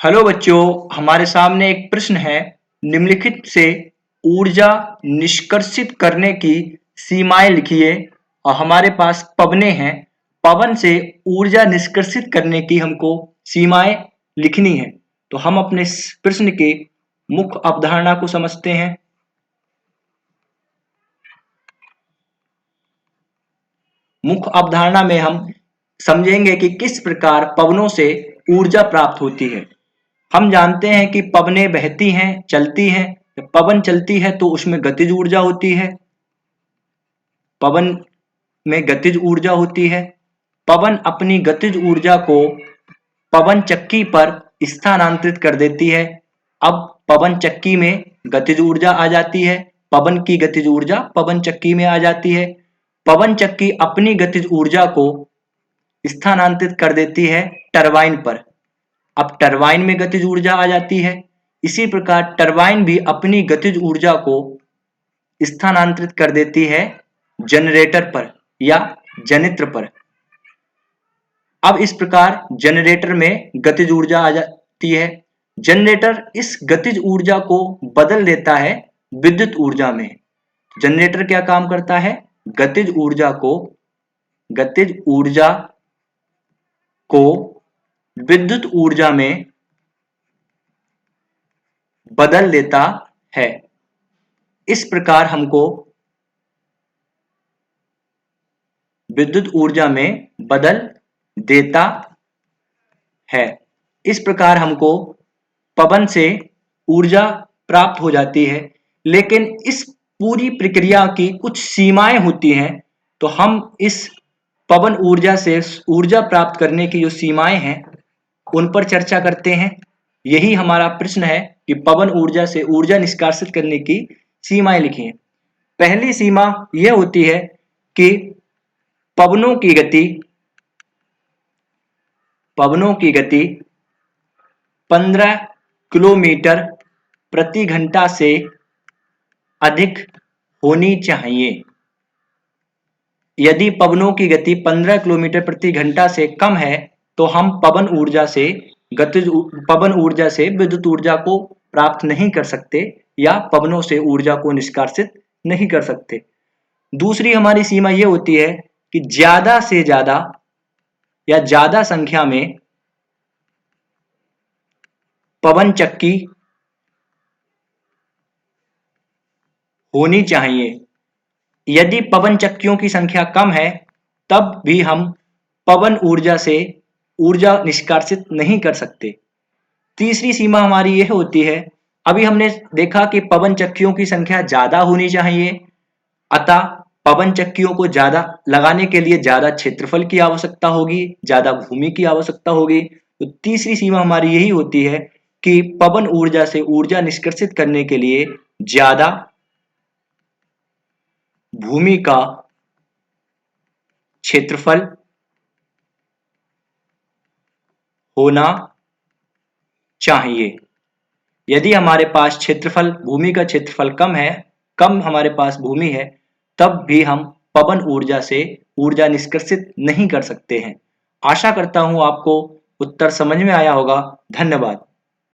Hello बच्चों, हमारे सामने एक प्रश्न है। निम्नलिखित से ऊर्जा निष्कर्षित करने की सीमाएं लिखिए। और हमारे पास पवनें हैं। पवन से ऊर्जा निष्कर्षित करने की हमको सीमाएं लिखनी है। तो हम अपने इस प्रश्न के मुख्य अवधारणा को समझते हैं। मुख्य अवधारणा में हम समझेंगे कि किस प्रकार पवनों से ऊर्जा प्राप्त होती है। हम जानते हैं कि पवनें बहती हैं, चलती हैं। जब पवन चलती है तो उसमें गतिज ऊर्जा होती है। पवन में गतिज ऊर्जा होती है। पवन अपनी गतिज ऊर्जा को पवन चक्की पर स्थानांतरित कर देती है। अब पवन चक्की में गतिज ऊर्जा आ जाती है। पवन की गतिज ऊर्जा पवन चक्की में आ जाती है। पवन चक्की अपनी गतिज ऊर्जा को स्थानांतरित कर देती है टरबाइन पर। अब टरबाइन में गतिज ऊर्जा आ जाती है। इसी प्रकार टरबाइन भी अपनी गतिज ऊर्जा को स्थानांतरित कर देती है जनरेटर पर या जनित्र पर। अब इस प्रकार जनरेटर में गतिज ऊर्जा आ जाती है। जनरेटर इस गतिज ऊर्जा को बदल देता है विद्युत ऊर्जा में। जनरेटर क्या काम करता है? गतिज ऊर्जा को विद्युत ऊर्जा में बदल देता है। इस प्रकार हमको विद्युत ऊर्जा में बदल देता है। इस प्रकार हमको पवन से ऊर्जा प्राप्त हो जाती है। लेकिन इस पूरी प्रक्रिया की कुछ सीमाएं होती हैं। तो हम इस पवन ऊर्जा से ऊर्जा प्राप्त करने की जो सीमाएं हैं उन पर चर्चा करते हैं। यही हमारा प्रश्न है कि पवन ऊर्जा से ऊर्जा निष्कासित करने की सीमाएं लिखिए। पहली सीमा यह होती है कि पवनों की गति 15 किलोमीटर प्रति घंटा से अधिक होनी चाहिए। यदि पवनों की गति 15 किलोमीटर प्रति घंटा से कम है तो हम पवन ऊर्जा से विद्युत ऊर्जा को प्राप्त नहीं कर सकते या पवनों से ऊर्जा को निष्कासित नहीं कर सकते। दूसरी हमारी सीमा यह होती है कि ज्यादा से ज्यादा या ज्यादा संख्या में पवन चक्की होनी चाहिए। यदि पवन चक्कियों की संख्या कम है तब भी हम पवन ऊर्जा से ऊर्जा निष्कासित नहीं कर सकते। तीसरी सीमा हमारी यह होती है, अभी हमने देखा कि पवन चक्कियों की संख्या ज्यादा होनी चाहिए, अतः पवन चक्कियों को ज्यादा लगाने के लिए ज्यादा क्षेत्रफल की आवश्यकता होगी, ज्यादा भूमि की आवश्यकता होगी। तो तीसरी सीमा हमारी यही होती है कि पवन ऊर्जा से ऊर्जा निष्कर्षित करने के लिए ज्यादा भूमि का क्षेत्रफल होना चाहिए। यदि हमारे पास भूमि का क्षेत्रफल कम हमारे पास भूमि है, तब भी हम पवन ऊर्जा से ऊर्जा निष्कर्षित नहीं कर सकते हैं। आशा करता हूं आपको उत्तर समझ में आया होगा। धन्यवाद।